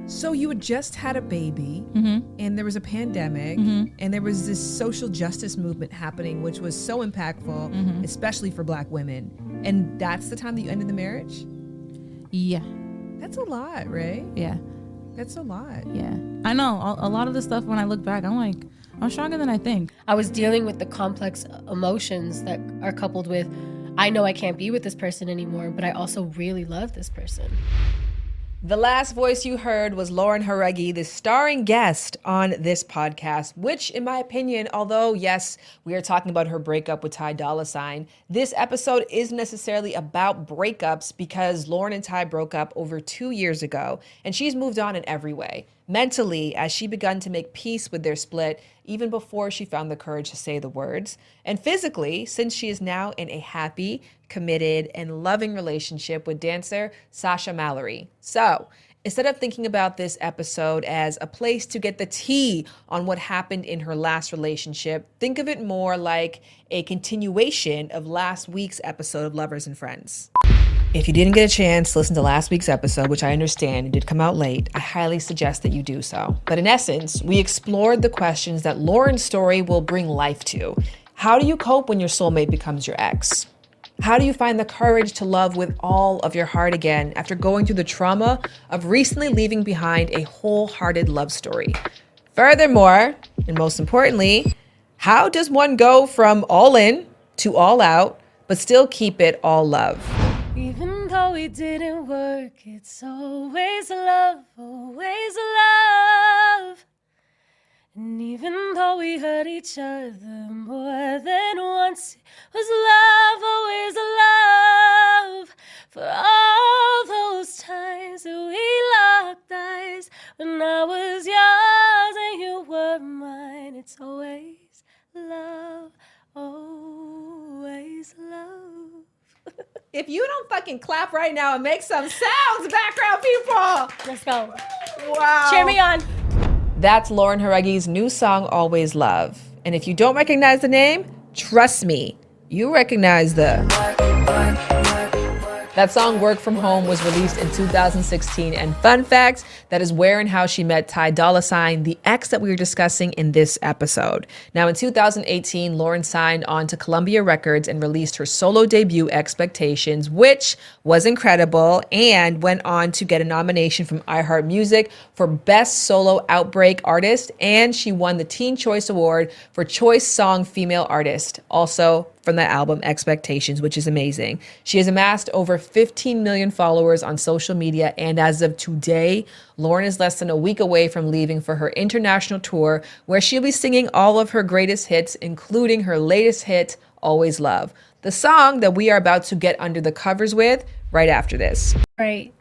So you had just had a baby, and there was a pandemic, and there was this social justice movement happening, which was so impactful, especially for Black women. And that's the time that you ended the marriage? Yeah. That's a lot, right? Yeah. That's a lot. Yeah. I know. A lot of the stuff, when I look back, I'm like, I'm stronger than I think. I was dealing with the complex emotions that are coupled with, I know I can't be with this person anymore, but I also really love this person. The last voice you heard was Lauren Jauregui, the starring guest on this podcast, which, in my opinion, although, yes, we are talking about her breakup with Ty Dolla $ign, this episode isn't necessarily about breakups because Lauren and Ty broke up over 2 years ago, and she's moved on in every way. Mentally, as she begun to make peace with their split, even before she found the courage to say the words. And physically, since she is now in a happy, committed, and loving relationship with dancer Sasha Mallory. So, instead of thinking about this episode as a place to get the tea on what happened in her last relationship, think of it more like a continuation of last week's episode of Lovers and Friends. If you didn't get a chance to listen to last week's episode, which I understand it did come out late, I highly suggest that you do so. But in essence, we explored the questions that Lauren's story will bring life to. How do you cope when your soulmate becomes your ex? How do you find the courage to love with all of your heart again after going through the trauma of recently leaving behind a wholehearted love story? Furthermore, and most importantly, how does one go from all in to all out, but still keep it all love? Even though it didn't work, it's always love, always love. And even though we hurt each other more than once, it was love, always love. For all those times that we locked eyes, when I was yours and you were mine, it's always love, always love. If you don't fucking clap right now and make some sounds, background people. Let's go. Wow. Cheer me on. That's Lauren Jauregui's new song, Always Love. And if you don't recognize the name, trust me, you recognize the... That song, Work From Home, was released in 2016. And fun fact, that is where and how she met Ty Dolla $ign, the ex that we were discussing in this episode. Now, in 2018, Lauren signed on to Columbia Records and released her solo debut, Expectations, which was incredible and went on to get a nomination from iHeartMusic for Best Solo Outbreak Artist. And she won the Teen Choice Award for Choice Song Female Artist, also from the album Expectations, which is amazing. She has amassed over 15 million followers on social media, and as of today, Lauren is less than a week away from leaving for her international tour, where she'll be singing all of her greatest hits, including her latest hit, Always Love, the song that we are about to get under the covers with right after this. Right.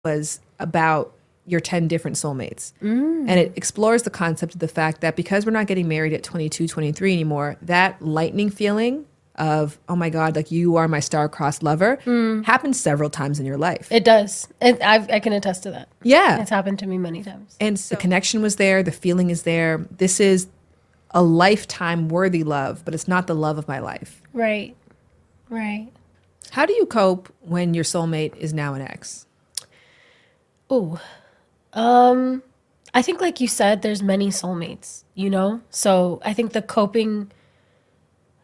Was about your 10 different soulmates. And it explores the concept of the fact that because we're not getting married at 22, 23 anymore, that lightning feeling of, oh my God, like you are my star-crossed lover, happens several times in your life. It does. I can attest to that. Yeah. It's happened to me many times. And the connection was there, the feeling is there. This is a lifetime worthy love, but it's not the love of my life. Right. Right. How do you cope when your soulmate is now an ex? Oh, I think like you said, there's many soulmates, you know? So I think the coping,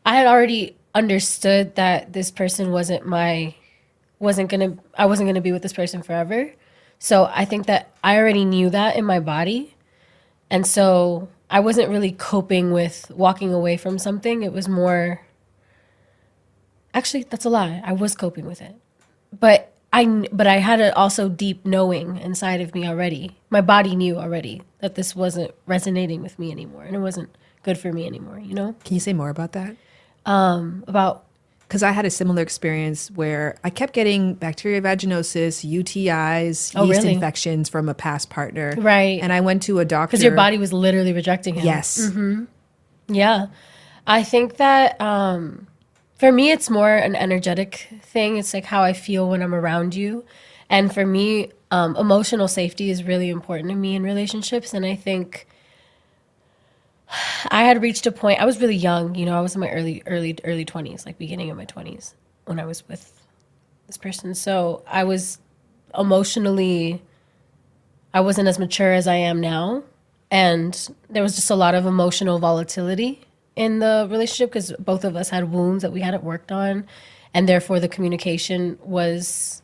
I had already understood that this person I wasn't gonna be with this person forever. So I think that I already knew that in my body. And so I wasn't really coping with walking away from something. It was more, actually, that's a lie. I was coping with it. But I had an also deep knowing inside of me already. My body knew already that this wasn't resonating with me anymore and it wasn't good for me anymore, you know? Can you say more about that? About... Because I had a similar experience where I kept getting bacterial vaginosis, UTIs, yeast infections from a past partner. Right. And I went to a doctor. Because your body was literally rejecting him. Yes. Mm-hmm. Yeah. I think that for me, it's more an energetic thing. It's like how I feel when I'm around you. And for me, emotional safety is really important to me in relationships. And I think I had reached a point, I was really young, you know, I was in my early 20s, like beginning of my 20s when I was with this person. So I was emotionally, I wasn't as mature as I am now. And there was just a lot of emotional volatility in the relationship because both of us had wounds that we hadn't worked on. And therefore the communication wasn't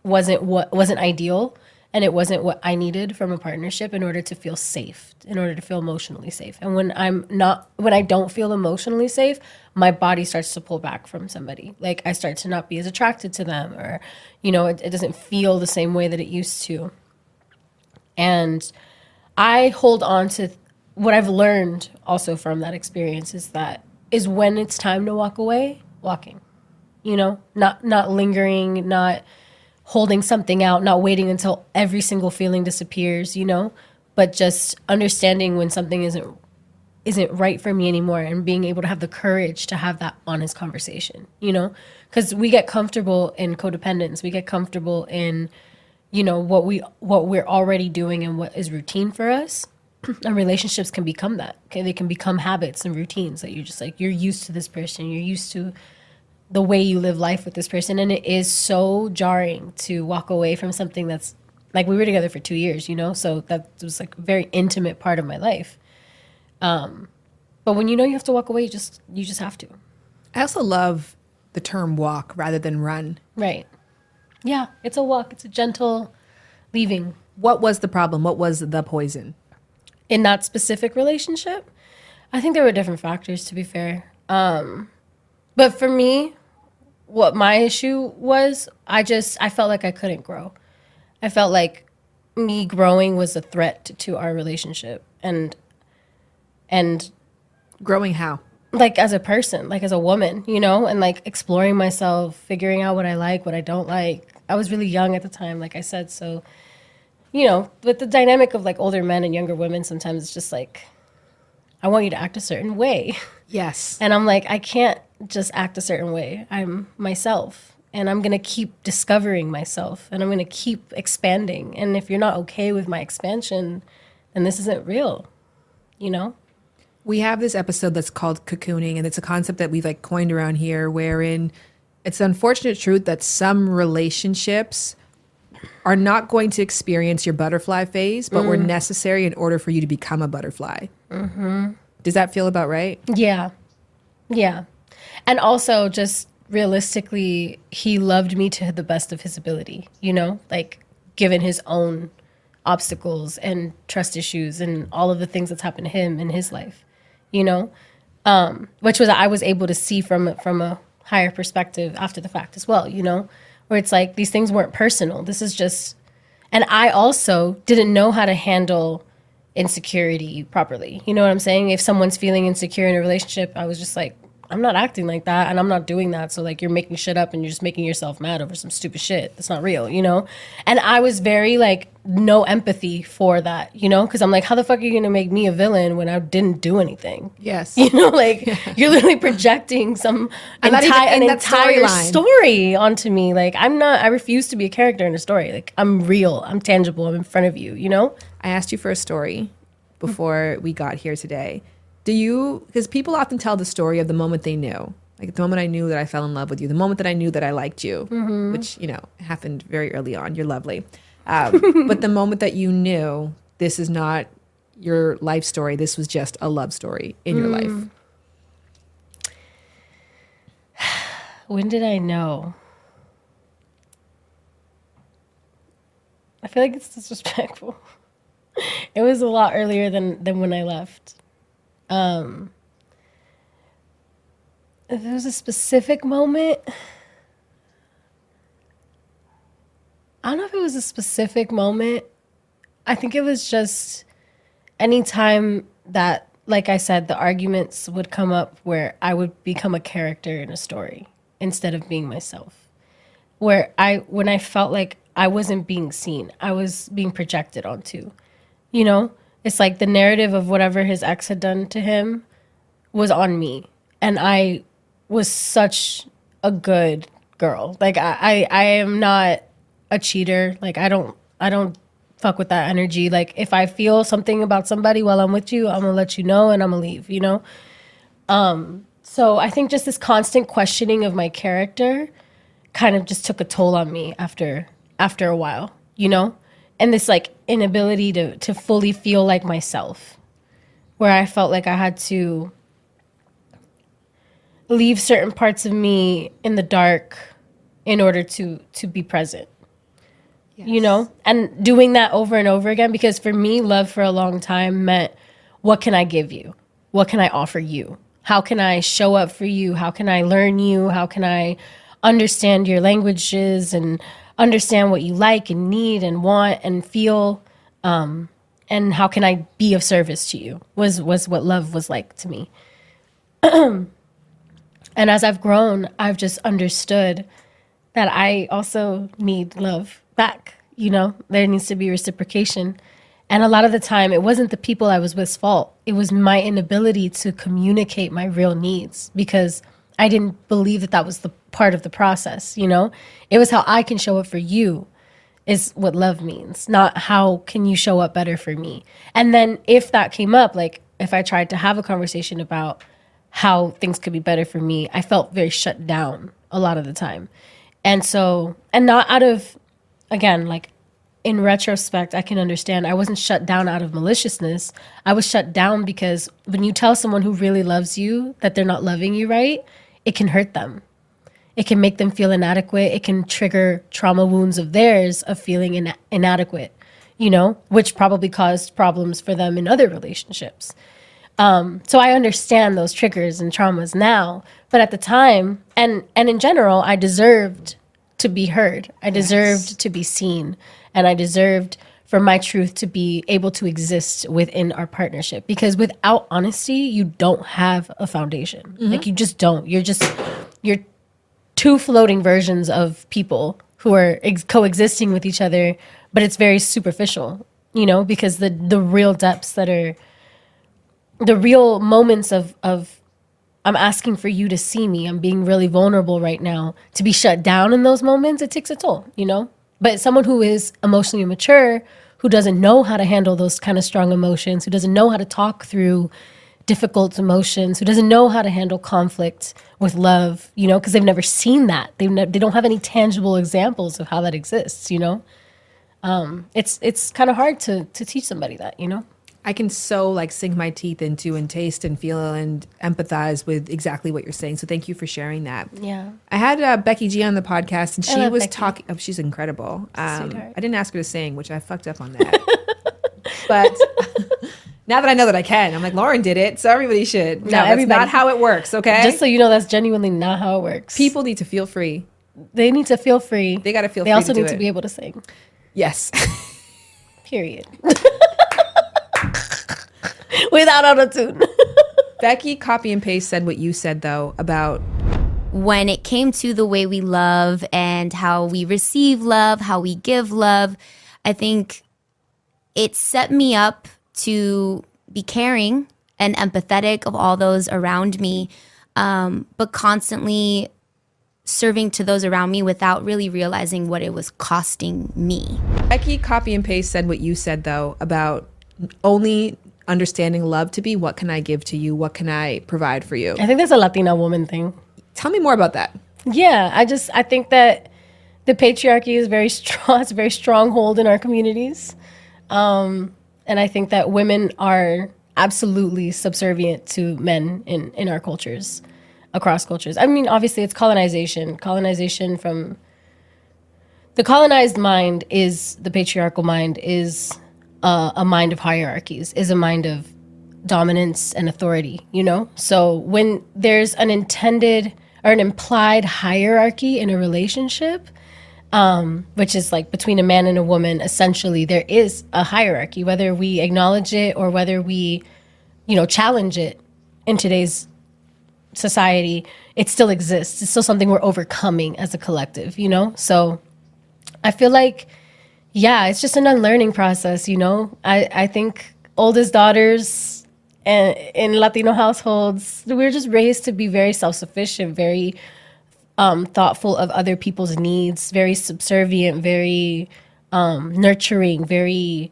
ideal. And it wasn't what I needed from a partnership in order to feel safe, in order to feel emotionally safe. And when I don't feel emotionally safe, my body starts to pull back from somebody. Like I start to not be as attracted to them, or, it doesn't feel the same way that it used to. And I hold on to what I've learned also from that experience is when it's time to walk away, walking, not lingering, not holding something out, not waiting until every single feeling disappears, but just understanding when something isn't right for me anymore and being able to have the courage to have that honest conversation, because we get comfortable in codependence. We get comfortable in, what we're already doing and what is routine for us. And relationships can become that. Okay. They can become habits and routines that you're just like, you're used to this person. You're used to the way you live life with this person. And it is so jarring to walk away from something that's like, we were together for 2 years, so that was like a very intimate part of my life. But when you have to walk away, you just have to. I also love the term walk rather than run. Right. Yeah, it's a walk. It's a gentle leaving. What was the problem? What was the poison? In that specific relationship, I think there were different factors, to be fair. But for me, what my issue was, I felt like I couldn't grow. I felt like me growing was a threat to our relationship. And Growing how? like as a person, like as a woman, and like exploring myself, figuring out what I like, what I don't like. I was really young at the time, like I said. So, with the dynamic of like older men and younger women, sometimes it's just like, I want you to act a certain way. Yes. And I'm like, I can't just act a certain way. I'm myself. And I'm going to keep discovering myself. And I'm going to keep expanding. And if you're not okay with my expansion, then this isn't real, We have this episode that's called cocooning, and it's a concept that we've like coined around here, wherein it's the unfortunate truth that some relationships are not going to experience your butterfly phase, but were necessary in order for you to become a butterfly. Mm-hmm. Does that feel about right? Yeah. Yeah. And also just realistically, he loved me to the best of his ability, like given his own obstacles and trust issues and all of the things that's happened to him in his life, which was I was able to see from a higher perspective after the fact as well, where it's like these things weren't personal. This is just, and I also didn't know how to handle insecurity properly. You know what I'm saying? If someone's feeling insecure in a relationship, I was just like, I'm not acting like that and I'm not doing that. So like you're making shit up and you're just making yourself mad over some stupid shit that's not real, And I was very like no empathy for that, because I'm like, how the fuck are you gonna make me a villain when I didn't do anything? Yes. Like you're literally projecting an entire story onto me. Like I refuse to be a character in a story. Like I'm real, I'm tangible, I'm in front of you, I asked you for a story before we got here today. Because people often tell the story of the moment they knew, like the moment I knew that I fell in love with you, the moment that I knew that I liked you, which, happened very early on. You're lovely. But the moment that you knew this is not your life story, this was just a love story in your life. When did I know? I feel like it's disrespectful. It was a lot earlier than when I left. If there was a specific moment, I don't know if it was a specific moment. I think it was just any time that, like I said, the arguments would come up where I would become a character in a story instead of being myself. When I felt like I wasn't being seen, I was being projected onto, It's like the narrative of whatever his ex had done to him was on me. And I was such a good girl. Like I am not a cheater. Like I don't fuck with that energy. Like if I feel something about somebody while I'm with you, I'm gonna let you know and I'm gonna leave, So I think just this constant questioning of my character kind of just took a toll on me after a while, and this like inability to fully feel like myself, where I felt like I had to leave certain parts of me in the dark in order to be present. Yes. You know, and doing that over and over again, because for me, love for a long time meant, what can I give you? What can I offer you? How can I show up for you? How can I learn you? How can I understand your languages and understand what you like and need and want and feel? And how can I be of service to you was what love was like to me. And as I've grown, I've just understood that I also need love back. You know, there needs to be reciprocation. And a lot of the time, it wasn't the people I was with's fault. It was my inability to communicate my real needs, because I didn't believe that that was the part of the process, you know? It was how I can show up for you is what love means, not how can you show up better for me. And then if that came up, like if I tried to have a conversation about how things could be better for me, I felt very shut down a lot of the time. And so, and not out of, again, like in retrospect, I can understand I wasn't shut down out of maliciousness. I was shut down because when you tell someone who really loves you that they're not loving you right, it can hurt them. It can make them feel inadequate. It can trigger trauma wounds of theirs of feeling inadequate, you know, which probably caused problems for them in other relationships. So I understand those triggers and traumas now, but at the time, and in general, I deserved to be heard. I deserved to be seen, and I deserved for my truth to be able to exist within our partnership. Because without honesty, you don't have a foundation. Like you just don't. You're two floating versions of people who are coexisting with each other, but it's very superficial, you know, because the real depths that are the real moments of I'm asking for you to see me. I'm being really vulnerable right now. To be shut down in those moments, it takes a toll, you know? But someone who is emotionally mature, who doesn't know how to handle those kind of strong emotions, who doesn't know how to talk through difficult emotions, who doesn't know how to handle conflict with love, you know, because they've never seen that. They don't have any tangible examples of how that exists, you know? It's kind of hard to teach somebody that, you know? I can so like sink my teeth into and taste and feel and empathize with exactly what you're saying. So thank you for sharing that. Yeah. I had Becky G on the podcast, and she was Becky. talking. Oh, she's incredible. Sweetheart. I didn't ask her to sing, which I fucked up on that. But now that I know that I can, I'm like, Lauren did it, so everybody should. No, that's not how it works. Okay. Just so you know, that's genuinely not how it works. People need to feel free. They need to feel free. They got to feel free. They also to do need to it. be able to sing. Yes. Period. Without auto-tune. Becky copy and paste said what you said though about when it came to the way we love and how we receive love, how we give love, I think it set me up to be caring and empathetic of all those around me, but constantly serving to those around me without really realizing what it was costing me. Becky copy and paste said what you said though about only understanding love to be, what can I give to you? What can I provide for you? I think that's a Latina woman thing. Tell me more about that. Yeah, I think that the patriarchy is very strong. It's a very strong hold in our communities. And I think that women are absolutely subservient to men in our cultures, across cultures. I mean, obviously it's colonization. Colonization from the colonized mind is, the patriarchal mind is a mind of hierarchies, is a mind of dominance and authority, you know? So when there's an intended or an implied hierarchy in a relationship, which is like between a man and a woman, essentially there is a hierarchy, whether we acknowledge it or whether we, you know, challenge it in today's society, it still exists. It's still something we're overcoming as a collective, you know? So I feel like, yeah, it's just an unlearning process, you know? I think oldest daughters in Latino households, we're just raised to be very self-sufficient, very thoughtful of other people's needs, very subservient, very nurturing, very,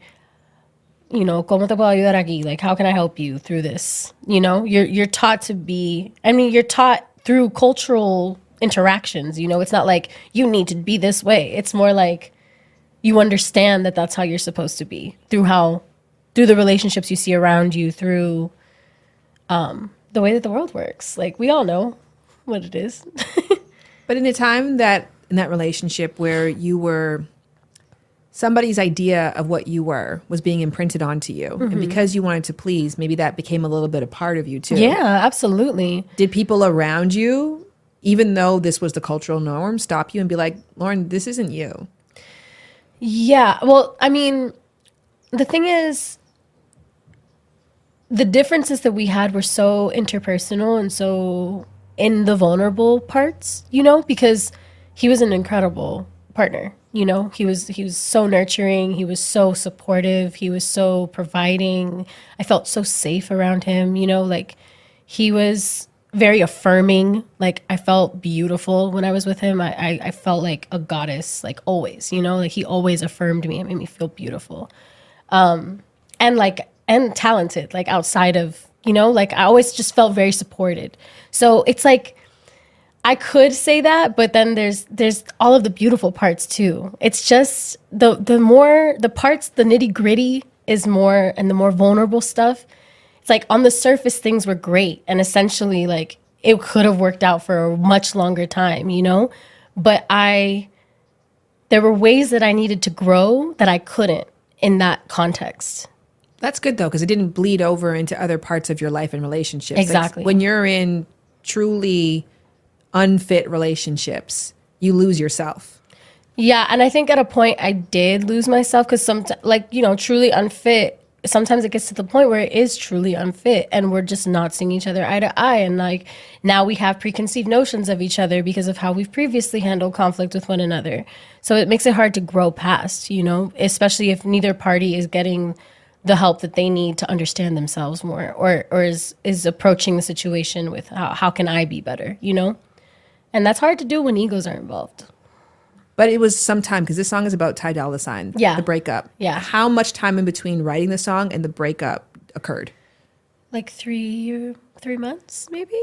you know, ¿cómo te puedo ayudar aquí? Like, how can I help you through this? You know, you're taught to be, I mean, you're taught through cultural interactions, you know? It's not like you need to be this way. It's more like, you understand that that's how you're supposed to be through the relationships you see around you, through the way that the world works. Like, we all know what it is. But in a time in that relationship where you were somebody's idea of what you were was being imprinted onto you, and because you wanted to please, maybe that became a little bit a part of you too. Yeah, absolutely. Did people around you, even though this was the cultural norm, stop you and be like, Lauren, this isn't you? Yeah. Well, I mean, the thing is, the differences that we had were so interpersonal and so in the vulnerable parts, because he was an incredible partner. He was so nurturing. He was so supportive. He was so providing. I felt so safe around him. Like, he was very affirming. Like, I felt beautiful when I was with him. I felt like a goddess, like, always. Like, he always affirmed me and made me feel beautiful. And talented, like, outside of, like, I always just felt very supported. So it's like, I could say that, but then there's all of the beautiful parts too. It's just the parts, the nitty gritty is more, and the more vulnerable stuff. It's like, on the surface, things were great. And essentially, like, it could have worked out for a much longer time, but there were ways that I needed to grow that I couldn't in that context. That's good though, because it didn't bleed over into other parts of your life and relationships. Exactly. Like, when you're in truly unfit relationships, you lose yourself. Yeah, and I think at a point I did lose myself, because truly unfit, sometimes it gets to the point where it is truly unfit and we're just not seeing each other eye to eye, and like, now we have preconceived notions of each other because of how we've previously handled conflict with one another. So it makes it hard to grow past, especially if neither party is getting the help that they need to understand themselves more, or is approaching the situation with how can I be better, And that's hard to do when egos are involved. But it was some time, because this song is about Ty Dolla $ign, Yeah. the breakup. Yeah. How much time in between writing the song and the breakup occurred? Like 3 months, maybe?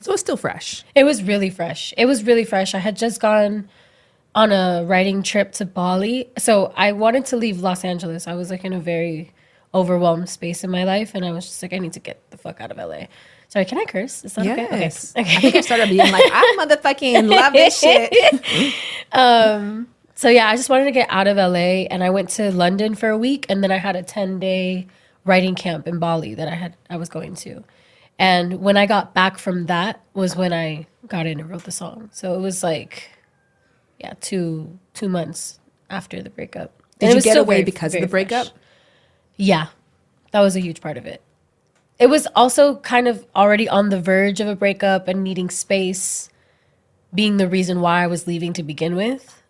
So it's still fresh. It was really fresh. I had just gone on a writing trip to Bali. So I wanted to leave Los Angeles. I was like in a very overwhelmed space in my life, and I was just like, I need to get the fuck out of LA. Sorry, can I curse? Is that okay? Yes. Okay. I think I started being like, I motherfucking love this shit. So yeah, I just wanted to get out of LA, and I went to London for a week, and then I had a 10-day writing camp in Bali that I was going to. And when I got back from that was when I got in and wrote the song. So it was like, yeah, two months after the breakup. And Did it you was get still away very- because of very the breakup? fresh. Yeah, that was a huge part of it. It was also kind of already on the verge of a breakup and needing space being the reason why I was leaving to begin with.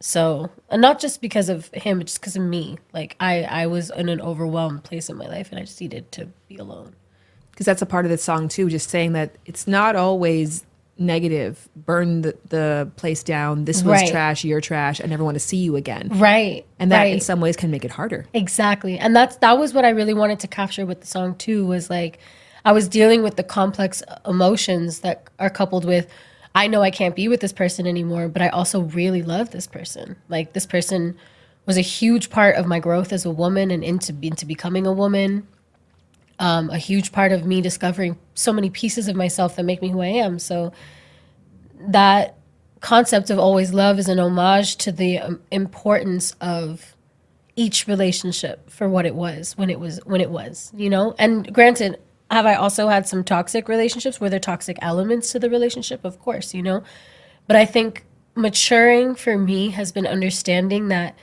So, and not just because of him, but just because of me. Like, I was in an overwhelmed place in my life, and I just needed to be alone. Because that's a part of the song too, just saying that it's not always negative. Burn the place down. This was Right. trash, you're trash. I never want to see you again. Right. And that right. in some ways can make it harder. Exactly. And that was what I really wanted to capture with the song too, was like, I was dealing with the complex emotions that are coupled with, I know I can't be with this person anymore, but I also really love this person. Like, this person was a huge part of my growth as a woman and into becoming a woman. A huge part of me discovering so many pieces of myself that make me who I am. So that concept of always love is an homage to the importance of each relationship for what it was when it was, And granted, have I also had some toxic relationships? Were there toxic elements to the relationship? Of course, But I think maturing for me has been understanding that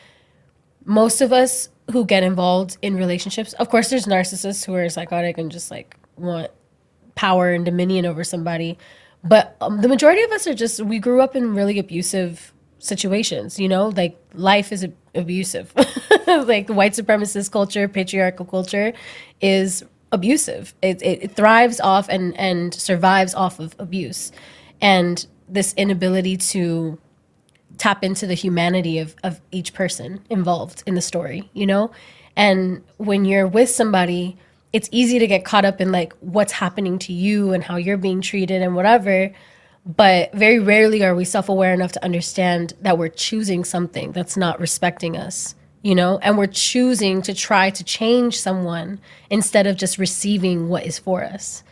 most of us who get involved in relationships, of course, there's narcissists who are psychotic and just like want power and dominion over somebody. But the majority of us we grew up in really abusive situations, like life is abusive. Like, white supremacist culture, patriarchal culture is abusive. It thrives off and survives off of abuse. And this inability to tap into the humanity of each person involved in the story, And when you're with somebody, it's easy to get caught up in like what's happening to you and how you're being treated and whatever. But very rarely are we self-aware enough to understand that we're choosing something that's not respecting us, you know, and we're choosing to try to change someone instead of just receiving what is for us.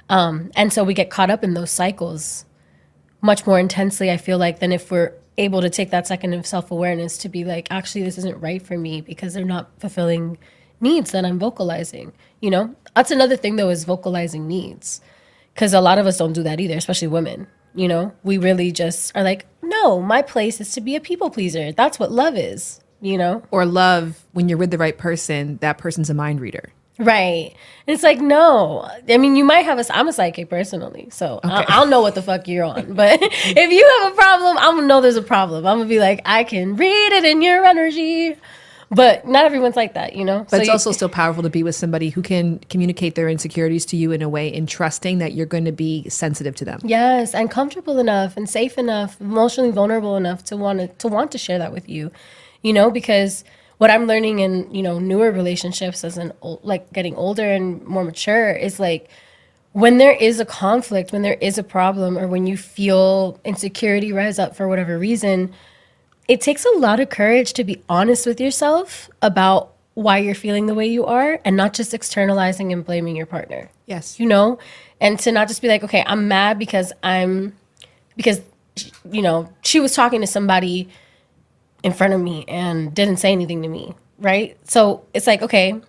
And so we get caught up in those cycles much more intensely, I feel like, than if we're able to take that second of self-awareness to be like, actually, this isn't right for me because they're not fulfilling needs that I'm vocalizing. You know, that's another thing, though, is vocalizing needs, because a lot of us don't do that either, especially women. You know, we really just are like, no, my place is to be a people pleaser. That's what love is, you know? Or love, when you're with the right person, that person's a mind reader. Right. And it's like, no. I mean, you might have I'm a psychic personally, so I'll know what the fuck you're on. But if you have a problem, I'm going to know there's a problem. I'm going to be like, I can read it in your energy. But not everyone's like that, you know? But so it's also still powerful to be with somebody who can communicate their insecurities to you in a way and trusting that you're going to be sensitive to them. Yes, and comfortable enough and safe enough, emotionally vulnerable enough to want to share that with you, you know, because what I'm learning in, you know, newer relationships as like getting older and more mature is like, when there is a conflict, when there is a problem, or when you feel insecurity rise up for whatever reason, it takes a lot of courage to be honest with yourself about why you're feeling the way you are and not just externalizing and blaming your partner. Yes. You know, and to not just be like, okay, I'm mad because you know, she was talking to somebody in front of me and didn't say anything to me, right? So it's like, okay,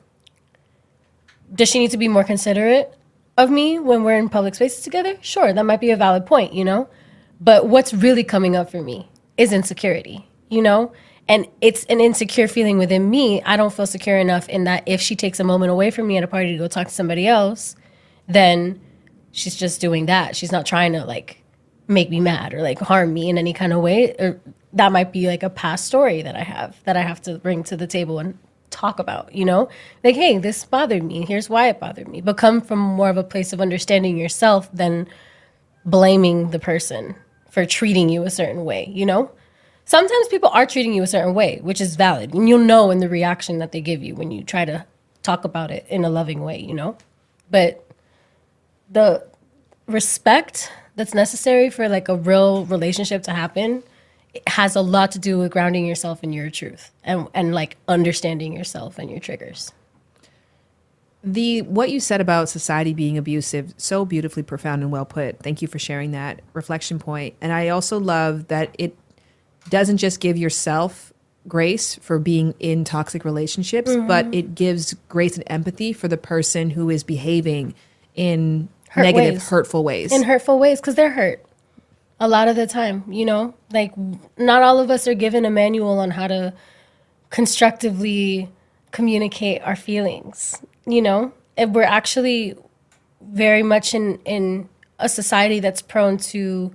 does she need to be more considerate of me when we're in public spaces together? Sure, that might be a valid point, you know? But what's really coming up for me is insecurity, you know? And it's an insecure feeling within me. I don't feel secure enough in that if she takes a moment away from me at a party to go talk to somebody else, then she's just doing that. She's not trying to like make me mad or like harm me in any kind of way. Or that might be like a past story that I have to bring to the table and talk about, you know? Like, hey, this bothered me. Here's why it bothered me. But come from more of a place of understanding yourself than blaming the person for treating you a certain way, you know? Sometimes people are treating you a certain way, which is valid. And you'll know in the reaction that they give you when you try to talk about it in a loving way, you know? But the respect that's necessary for like a real relationship to happen, it has a lot to do with grounding yourself in your truth and like understanding yourself and your triggers. What you said about society being abusive, so beautifully profound and well put. Thank you for sharing that reflection point. And I also love that it doesn't just give yourself grace for being in toxic relationships, but it gives grace and empathy for the person who is behaving in hurtful ways. In hurtful ways, because they're hurt a lot of the time, you know? Like, not all of us are given a manual on how to constructively communicate our feelings, you know? And we're actually very much in a society that's prone to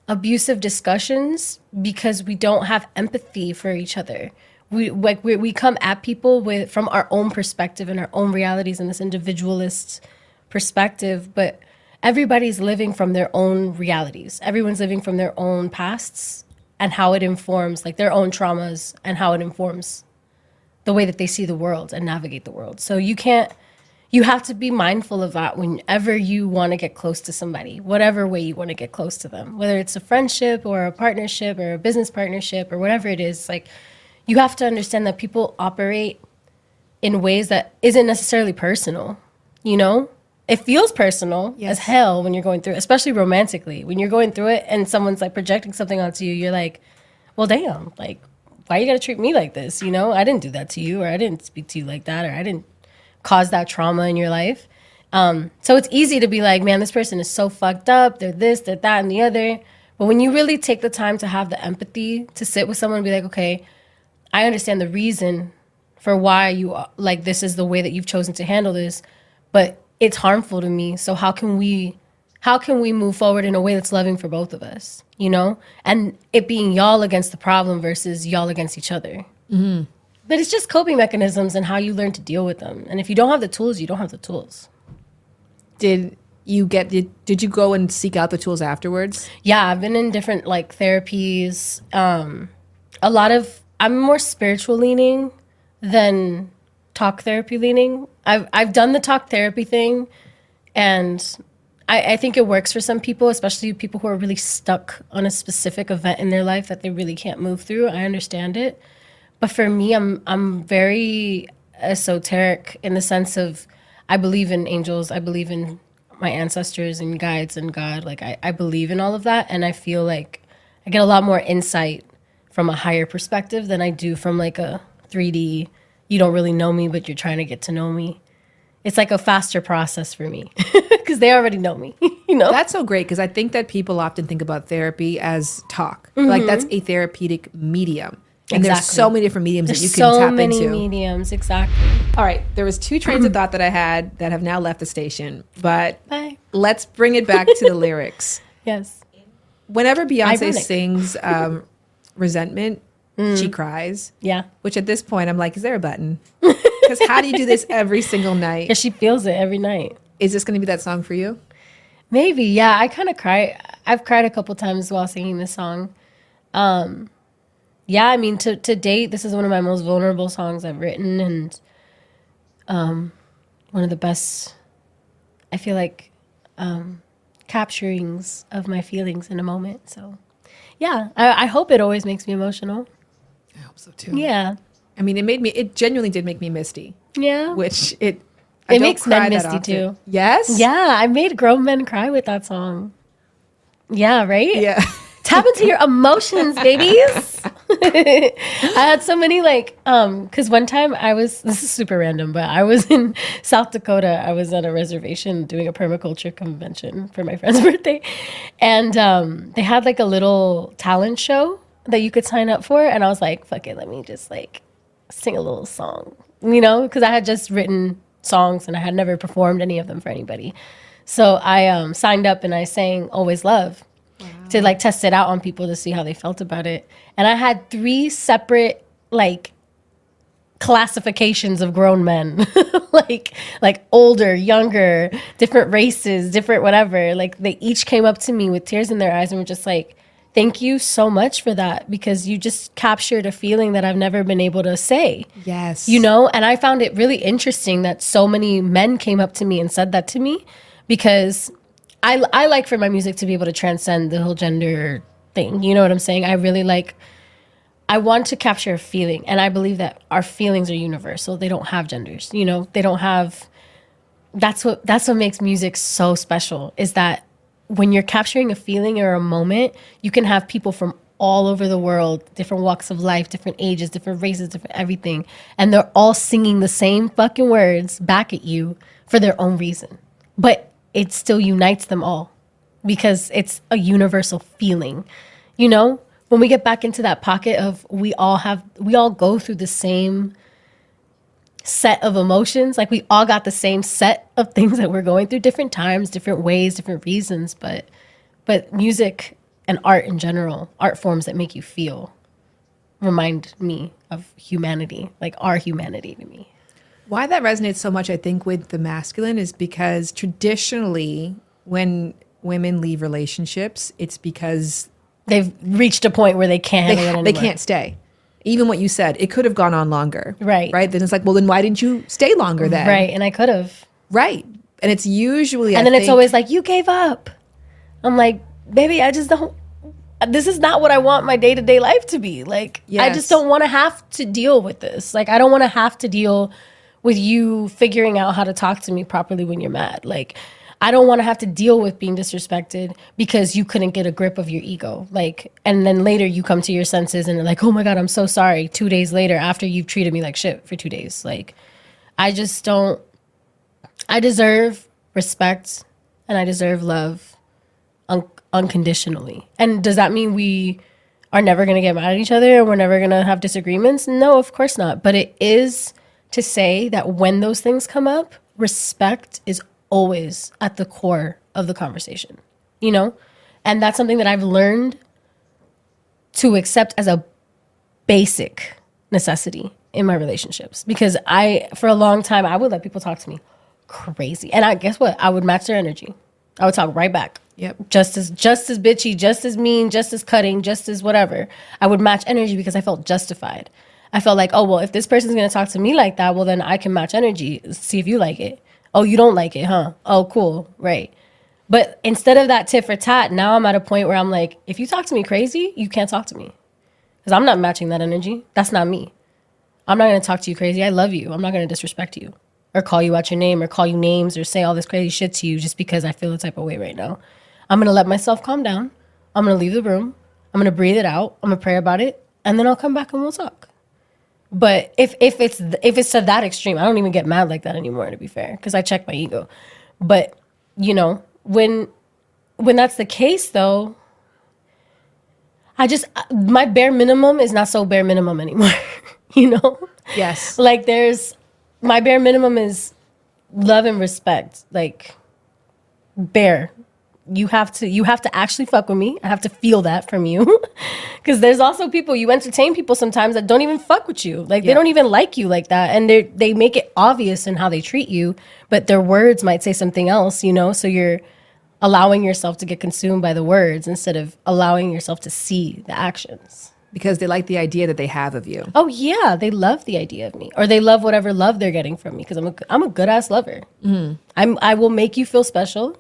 abusive discussions because we don't have empathy for each other. We come at people from our own perspective and our own realities and this individualist perspective, but everybody's living from their own realities. Everyone's living from their own pasts and how it informs like their own traumas and how it informs the way that they see the world and navigate the world. So you have to be mindful of that whenever you want to get close to somebody, whatever way you want to get close to them, whether it's a friendship or a partnership or a business partnership or whatever it is. Like, you have to understand that people operate in ways that isn't necessarily personal, you know? It feels personal as hell when you're going through it, especially romantically. When you're going through it and someone's like projecting something onto you, you're like, well, damn, like, why you gotta treat me like this? You know, I didn't do that to you, or I didn't speak to you like that, or I didn't cause that trauma in your life. So it's easy to be like, man, this person is so fucked up. They're this, they're that, and the other. But when you really take the time to have the empathy to sit with someone and be like, okay, I understand the reason for why you like this is the way that you've chosen to handle this, but it's harmful to me. So how can we move forward in a way that's loving for both of us, you know? And it being y'all against the problem versus y'all against each other. Mm-hmm. But it's just coping mechanisms and how you learn to deal with them. And if you don't have the tools, you don't have the tools. Did you go and seek out the tools afterwards? Yeah, I've been in different like therapies. I'm more spiritual leaning than talk therapy leaning. I've done the talk therapy thing, and I think it works for some people, especially people who are really stuck on a specific event in their life that they really can't move through. I understand it. But for me, I'm very esoteric in the sense of I believe in angels. I believe in my ancestors and guides and God. Like I believe in all of that. And I feel like I get a lot more insight from a higher perspective than I do from like a 3D, you don't really know me, but you're trying to get to know me. It's like a faster process for me because they already know me, you know? That's so great because I think that people often think about therapy as talk. Like that's a therapeutic medium. And there's Exactly. so many different mediums that you can so tap many into. mediums, exactly. All right, there was two trains of thought that I had that have now left the station, but Bye. let's bring it back to the lyrics. Yes. Whenever Beyonce Ironic. sings Resentment, she cries, Yeah. which at this point I'm like, is there a button? Because how do you do this every single night? Because she feels it every night. Is this going to be that song for you? Maybe, yeah. I kind of cry. I've cried a couple times while singing this song. Yeah, I mean, to date, this is one of my most vulnerable songs I've written, and one of the best, I feel like, capturings of my feelings in a moment. So, yeah, I hope it always makes me emotional. I hope so too. Yeah, I mean, it genuinely did make me misty, yeah. which I It don't makes cry men that misty often. too. Yes? Yeah, I made grown men cry with that song. Yeah, right? Yeah. Tap into your emotions, babies. I had so many because one time this is super random, but I was in South Dakota. I was at a reservation doing a permaculture convention for my friend's birthday. And they had like a little talent show that you could sign up for. And I was like, fuck it, let me just like sing a little song, because I had just written songs and I had never performed any of them for anybody. So I signed up and I sang Always Love. To like test it out on people to see how they felt about it. And I had 3 separate like classifications of grown men, like older, younger, different races, different whatever. Like they each came up to me with tears in their eyes and were just like, thank you so much for that, because you just captured a feeling that I've never been able to say. Yes. And I found it really interesting that so many men came up to me and said that to me, because I like for my music to be able to transcend the whole gender thing. You know what I'm saying? I want to capture a feeling, and I believe that our feelings are universal. They don't have genders. They don't have. That's what makes music so special, is that when you're capturing a feeling or a moment, you can have people from all over the world, different walks of life, different ages, different races, different everything, and they're all singing the same fucking words back at you for their own reason. But it still unites them all because it's a universal feeling. When we get back into that pocket of we all go through the same set of emotions. Like we all got the same set of things that we're going through, different times, different ways, different reasons. But music and art in general, art forms that make you feel, remind me of humanity, like our humanity to me. Why that resonates so much, I think, with the masculine is because traditionally when women leave relationships, it's because They've reached a point where they can't handle it anymore. they can't stay. Even what you said, it could have gone on longer. Right. Right? Then it's like, well, then why didn't you stay longer then? Right, and I could have. Right. And it's usually, And then it's always like, you gave up. I'm like, baby, I just don't. This is not what I want my day-to-day life to be. Like, I Yes. just don't want to have to deal with this. Like, I don't want to have to deal with you figuring out how to talk to me properly when you're mad. Like, I don't want to have to deal with being disrespected because you couldn't get a grip of your ego. Like, and then later you come to your senses and you're like, oh my God, I'm so sorry. 2 days later, after you've treated me like shit for 2 days. Like, I just don't. I deserve respect and I deserve love unconditionally. And does that mean we are never going to get mad at each other and we're never going to have disagreements? No, of course not. But it is to say that when those things come up, respect is always at the core of the conversation, And that's something that I've learned to accept as a basic necessity in my relationships. Because for a long time, I would let people talk to me crazy. And guess what? I would match their energy. I would talk right back. Yep. Just as bitchy, just as mean, just as cutting, just as whatever. I would match energy because I felt justified. I felt like, oh, well, if this person's going to talk to me like that, well, then I can match energy, see if you like it. Oh, you don't like it, huh? Oh, cool. Right. But instead of that tit for tat, now I'm at a point where I'm like, if you talk to me crazy, you can't talk to me. Because I'm not matching that energy. That's not me. I'm not going to talk to you crazy. I love you. I'm not going to disrespect you or call you out your name or call you names or say all this crazy shit to you just because I feel the type of way right now. I'm going to let myself calm down. I'm going to leave the room. I'm going to breathe it out. I'm going to pray about it. And then I'll come back and we'll talk. But if it's to that extreme, I don't even get mad like that anymore, to be fair, because I check my ego. But, you know, when that's the case, though, my bare minimum is not so bare minimum anymore, you know? Yes. Like my bare minimum is love and respect, like bare. You have to actually fuck with me. I have to feel that from you. Because there's also people, you entertain people sometimes that don't even fuck with you. Like, they don't even like you like that. And they make it obvious in how they treat you, but their words might say something else, you know? So you're allowing yourself to get consumed by the words instead of allowing yourself to see the actions. Because they like the idea that they have of you. Oh, yeah. They love the idea of me. Or they love whatever love they're getting from me. Because I'm a good-ass lover. Mm-hmm. I will make you feel special.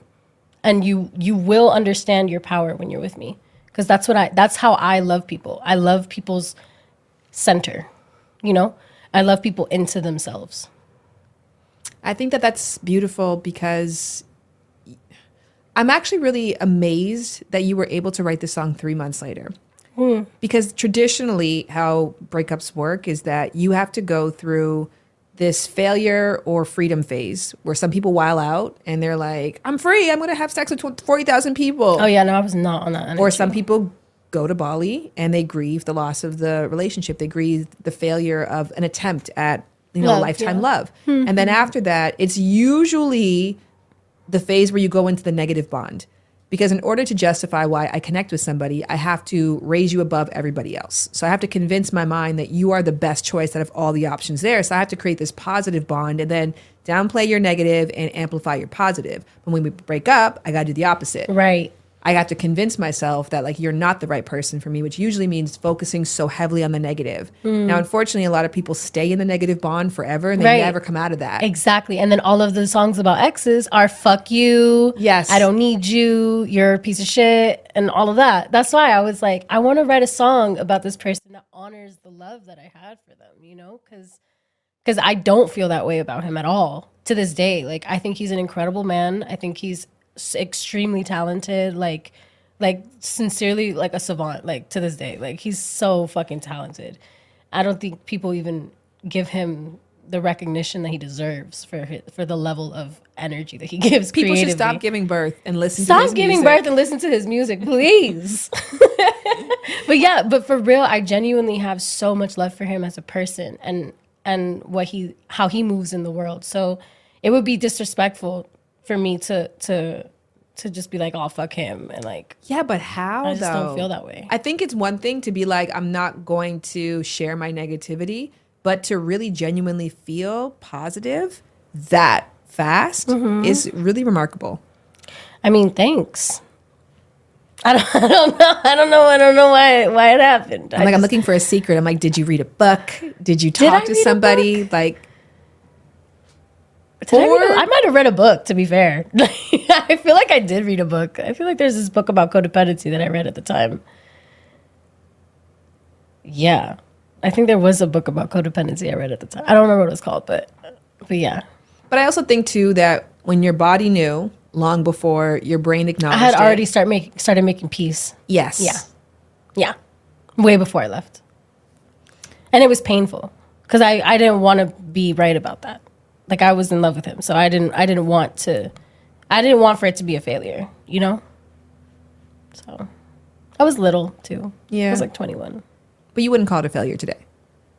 And you will understand your power when you're with me, because that's how I love people. I love people's center, you know. I love people into themselves. I think that that's beautiful, because I'm actually really amazed that you were able to write this song 3 months later. Because traditionally, how breakups work is that you have to go through this failure or freedom phase where some people while out and they're like, I'm free, I'm going to have sex with 40,000 people. Oh, yeah, no, I was not on that energy. Or some people go to Bali and they grieve the loss of the relationship. They grieve the failure of an attempt at, Love, lifetime yeah. love. And then after that, it's usually the phase where you go into the negative bond. Because in order to justify why I connect with somebody, I have to raise you above everybody else. So I have to convince my mind that you are the best choice out of all the options there. So I have to create this positive bond and then downplay your negative and amplify your positive. But when we break up, I got to do the opposite. Right. I have to convince myself that, like, you're not the right person for me, which usually means focusing so heavily on the negative. Now, unfortunately, a lot of people stay in the negative bond forever and they never come out of that. Exactly. And then all of the songs about exes are fuck you. Yes. I don't need you. You're a piece of shit and all of that. That's why I was like, I want to write a song about this person that honors the love that I had for them, you know? Because I don't feel that way about him at all to this day. Like, I think he's an incredible man. I think he's extremely talented, like sincerely, like a savant, like to this day. Like, he's so fucking talented. I don't think people even give him the recognition that he deserves for the level of energy that he gives. People should creatively. stop giving birth and listen to his Stop music. giving birth and listen to his music, please. But for real, I genuinely have so much love for him as a person and how he moves in the world. So it would be disrespectful for me to just be like, oh, fuck him, and like, Yeah, but how, I just though? don't feel that way. I think it's one thing to be like, I'm not going to share my negativity, but to really genuinely feel positive that fast is really remarkable. I mean, thanks. I don't know why it happened. I'm looking for a secret. I'm like, did you read a book? Did you Did I talk to read a somebody? Like, I might have read a book, to be fair. I feel like I did read a book. I feel like there's this book about codependency that I read at the time. Yeah. I think there was a book about codependency I read at the time. I don't remember what it was called, but yeah. but I also think too that when your body knew long before your brain acknowledged I had already it, started making peace. yes. Yeah. Yeah. Way before I left. And it was painful because I didn't want to be right about that. Like, I was in love with him, so I didn't want for it to be a failure, you know? So I was little too. Yeah. I was like 21. But you wouldn't call it a failure today.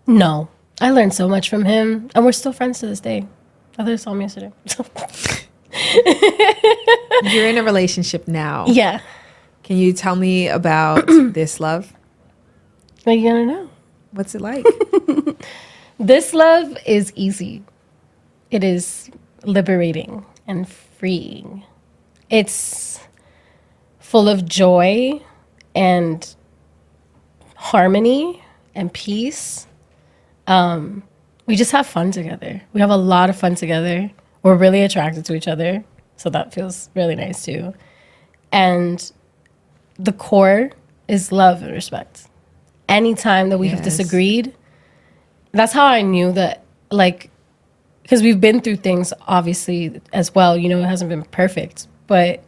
No. I learned so much from him, and we're still friends to this day. I literally saw him yesterday. You're in a relationship now. Yeah. Can you tell me about this love? What are you gonna know? What's it like? This love is easy. It is liberating and freeing. It's full of joy and harmony and peace. We just have fun together. We have a lot of fun together. We're really attracted to each other. So that feels really nice too. And the core is love and respect. Anytime that we have Yes. disagreed, that's how I knew that, like, because we've been through things obviously as well, you know, it hasn't been perfect, but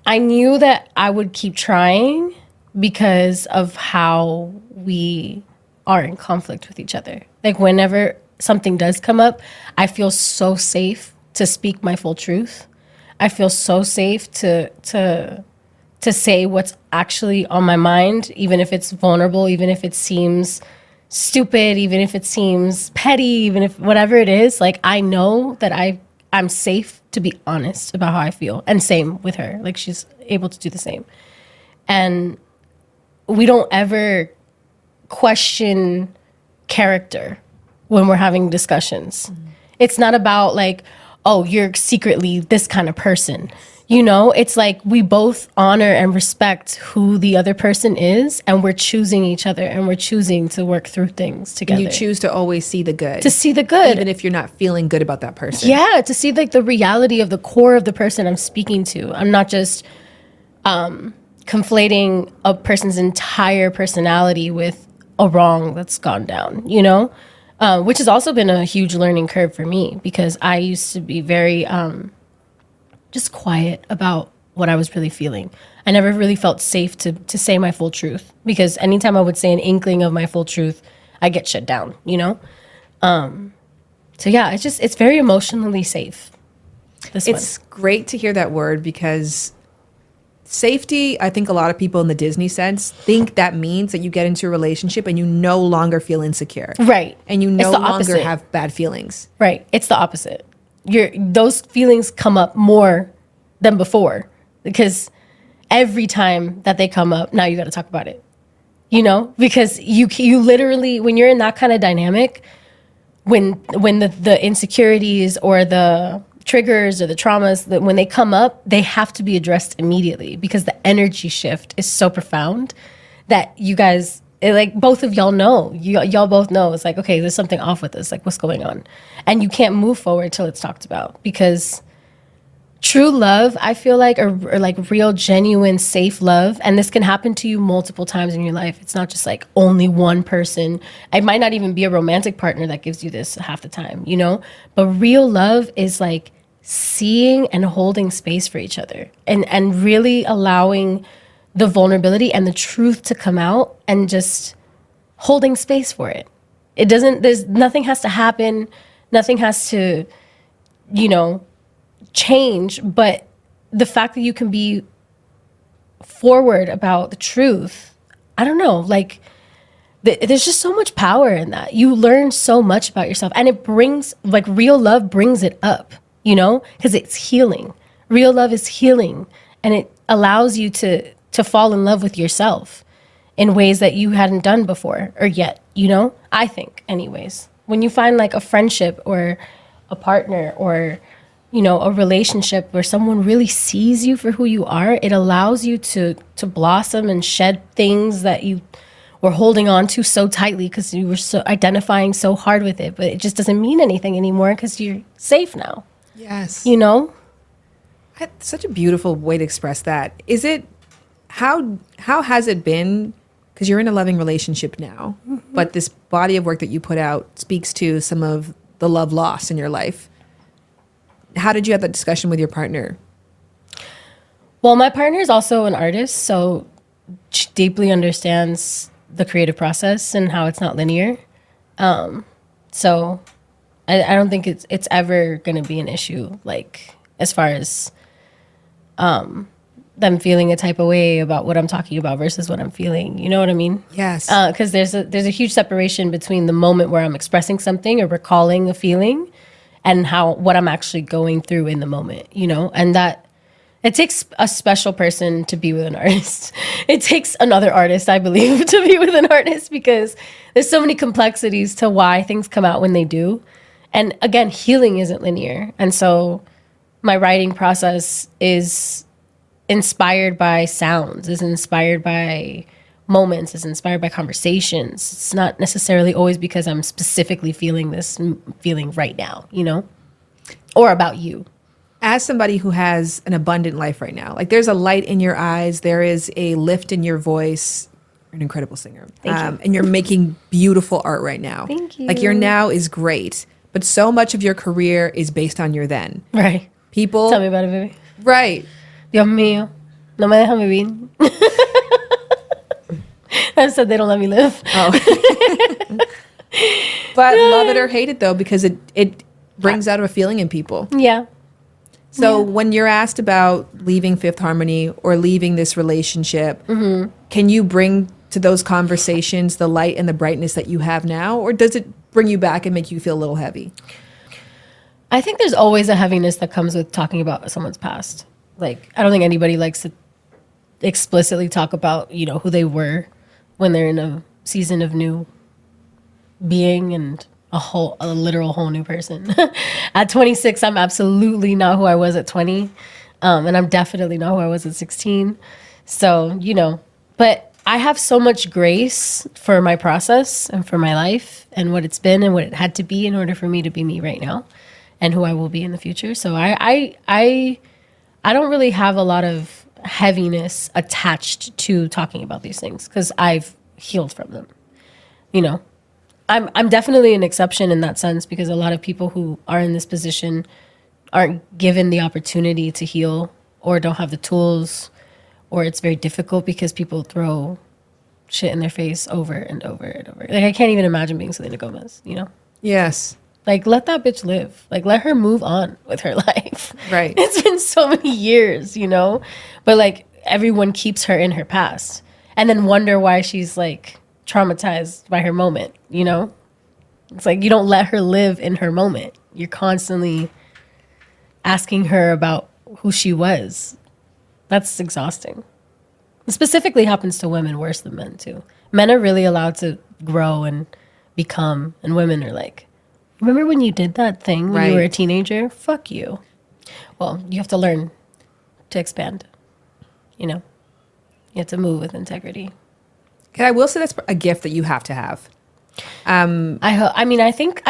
I knew that I would keep trying because of how we are in conflict with each other. Like whenever something does come up, I feel so safe to speak my full truth. I feel so safe to say what's actually on my mind, even if it's vulnerable, even if it seems stupid, even if it seems petty, even if whatever it is, like I know that I'm safe to be honest about how I feel. And same with her. Like she's able to do the same. And we don't ever question character when we're having discussions. It's not about like, oh, you're secretly this kind of person. You know, it's like we both honor and respect who the other person is, and we're choosing each other and we're choosing to work through things together. You choose to always see the good. To see the good. Even if you're not feeling good about that person. Yeah, to see like the reality of the core of the person I'm speaking to. I'm not just conflating a person's entire personality with a wrong that's gone down, you know? Which has also been a huge learning curve for me because I used to be very just quiet about what I was really feeling. I never really felt safe to say my full truth because anytime I would say an inkling of my full truth, I get shut down, you know? So yeah, it's very emotionally safe. It's great to hear that word because safety, I think a lot of people in the Disney sense think that means that you get into a relationship and you no longer feel insecure. Right. And you It's no the longer opposite. have bad feelings. Right. It's the opposite. Those feelings come up more than before because every time that they come up, now you got to talk about it. You know, because you literally, when you're in that kind of dynamic, when the insecurities or the triggers or the traumas, that when they come up, they have to be addressed immediately because the energy shift is so profound that you guys, like both of y'all know, y'all both know it's like, okay, there's something off with this, like what's going on? And you can't move forward till it's talked about because true love, I feel like, or like real, genuine, safe love, and this can happen to you multiple times in your life. It's not just like only one person. It might not even be a romantic partner that gives you this half the time, you know? But real love is like seeing and holding space for each other and really allowing the vulnerability and the truth to come out and just holding space for it. Nothing has to happen. Nothing has to, you know, change, but the fact that you can be forward about the truth, I don't know, like there's just so much power in that. You learn so much about yourself and it brings, like real love brings it up, you know, because it's healing. Real love is healing and it allows you to fall in love with yourself in ways that you hadn't done before or yet, you know, I think anyways. When you find like a friendship or a partner or, you know, a relationship where someone really sees you for who you are, it allows you to blossom and shed things that you were holding on to so tightly because you were so identifying so hard with it, but it just doesn't mean anything anymore because you're safe now. Yes. You know? That's such a beautiful way to express that. Is it, how has it been, because you're in a loving relationship now, but this body of work that you put out speaks to some of the love loss in your life. How did you have that discussion with your partner? Well, my partner is also an artist, so she deeply understands the creative process and how it's not linear. So I don't think it's ever going to be an issue, like as far as them feeling a type of way about what I'm talking about versus what I'm feeling. You know what I mean? Yes. Because there's a huge separation between the moment where I'm expressing something or recalling a feeling and what I'm actually going through in the moment, you know? And that it takes a special person to be with an artist. It takes another artist, I believe, to be with an artist because there's so many complexities to why things come out when they do. And again, healing isn't linear. And so my writing process is inspired by sounds, is inspired by moments, is inspired by conversations. It's not necessarily always because I'm specifically feeling this feeling right now, you know, or about you. as somebody who has an abundant life right now, like there's a light in your eyes, there is a lift in your voice. You're an incredible singer. Thank you. And you're making beautiful art right now. Thank you. Like your now is great, but so much of your career is based on your then. Right. People. Tell me about it, baby. Right. Dios mío. No me dejan vivir. I said they don't let me live. Oh. But love it or hate it though, because it brings out a feeling in people. Yeah. So when you're asked about leaving Fifth Harmony or leaving this relationship, can you bring to those conversations the light and the brightness that you have now? Or does it bring you back and make you feel a little heavy? I think there's always a heaviness that comes with talking about someone's past. Like, I don't think anybody likes to explicitly talk about, you know, who they were when they're in a season of new being and a literal whole new person. At 26, I'm absolutely not who I was at 20. And I'm definitely not who I was at 16. So, you know, but I have so much grace for my process and for my life and what it's been and what it had to be in order for me to be me right now and who I will be in the future. So I don't really have a lot of heaviness attached to talking about these things because I've healed from them. You know, I'm definitely an exception in that sense because a lot of people who are in this position aren't given the opportunity to heal or don't have the tools, or it's very difficult because people throw shit in their face over and over and over. Like, I can't even imagine being Selena Gomez, you know? Yes. Like, let that bitch live. Like, let her move on with her life. Right. It's been so many years, you know? But, like, everyone keeps her in her past and then wonder why she's, like, traumatized by her moment, you know? It's like you don't let her live in her moment. You're constantly asking her about who she was. That's exhausting. It specifically happens to women worse than men, too. Men are really allowed to grow and become, and women are like, remember when you did that thing when you were a teenager? Fuck you. Well, you have to learn to expand, you know? You have to move with integrity. I will say that's a gift that you have to have. I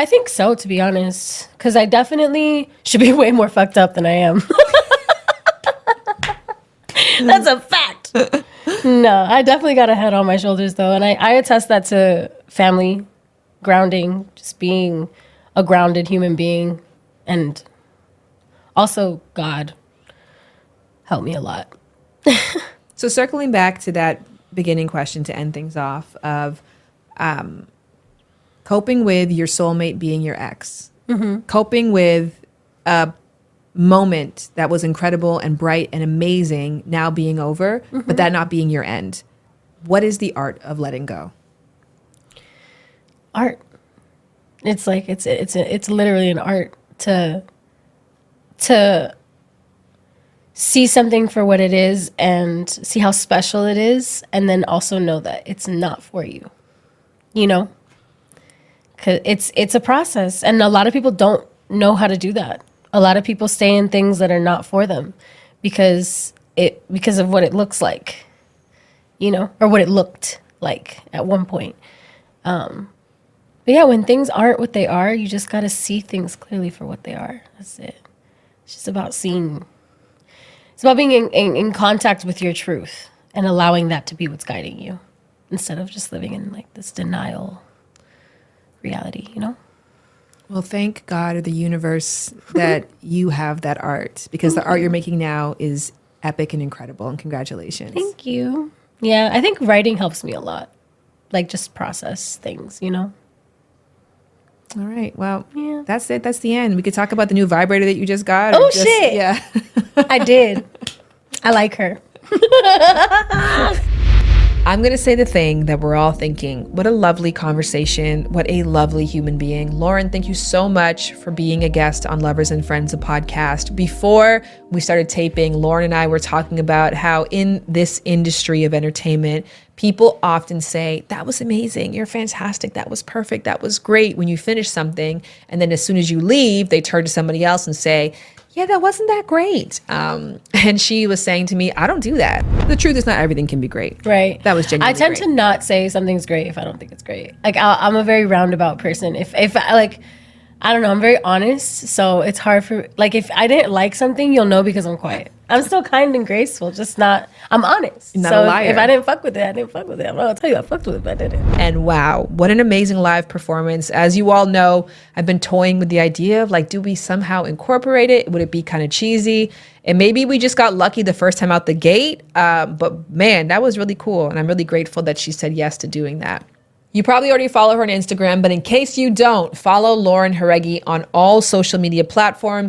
think so, to be honest, because I definitely should be way more fucked up than I am. That's a fact. No, I definitely got a head on my shoulders though, and I attest that to family, grounding, just being a grounded human being, and also God helped me a lot. So circling back to that beginning question to end things off of coping with your soulmate being your ex, coping with a moment that was incredible and bright and amazing now being over, but that not being your end. What is the art of letting go? Art. It's like it's literally an art to see something for what it is and see how special it is, and then also know that it's not for you. You know? 'Cause it's a process, and a lot of people don't know how to do that. A lot of people stay in things that are not for them because of what it looks like, you know, or what it looked like at one point. But yeah, when things aren't what they are, you just got to see things clearly for what they are. That's it. It's just about seeing. It's about being in contact with your truth and allowing that to be what's guiding you instead of just living in like this denial reality, you know? Well, thank God or the universe that you have that art, because the art you're making now is epic and incredible, and congratulations. Thank you. Yeah, I think writing helps me a lot. Like, just process things, you know? All right. Well, Yeah. that's it. That's the end. We could talk about the new vibrator that you just got. Oh, shit. Yeah. I did. I like her. I'm going to say the thing that we're all thinking. What a lovely conversation. What a lovely human being. Lauren, thank you so much for being a guest on Lovers and Friends, a podcast. Before we started taping, Lauren and I were talking about how in this industry of entertainment, people often say, that was amazing. You're fantastic. That was perfect. That was great when you finish something. And then as soon as you leave, they turn to somebody else and say, yeah, that wasn't that great. And she was saying to me, I don't do that. The truth is not everything can be great. Right. That was genuinely I tend great. to not say something's great if I don't think it's great. Like, I'm a very roundabout person. If I like, I don't know. I'm very honest, so it's hard for like if I didn't like something, you'll know because I'm quiet. I'm still kind and graceful, just not. I'm honest. Not so a liar. If I didn't fuck with it, I didn't fuck with it. I'm not gonna tell you I fucked with it, but I didn't. And wow, what an amazing live performance. As you all know, I've been toying with the idea of like, do we somehow incorporate it? Would it be kind of cheesy? And maybe we just got lucky the first time out the gate. But man, that was really cool. And I'm really grateful that she said yes to doing that. You probably already follow her on Instagram, but in case you don't, follow Lauren Jauregui on all social media platforms.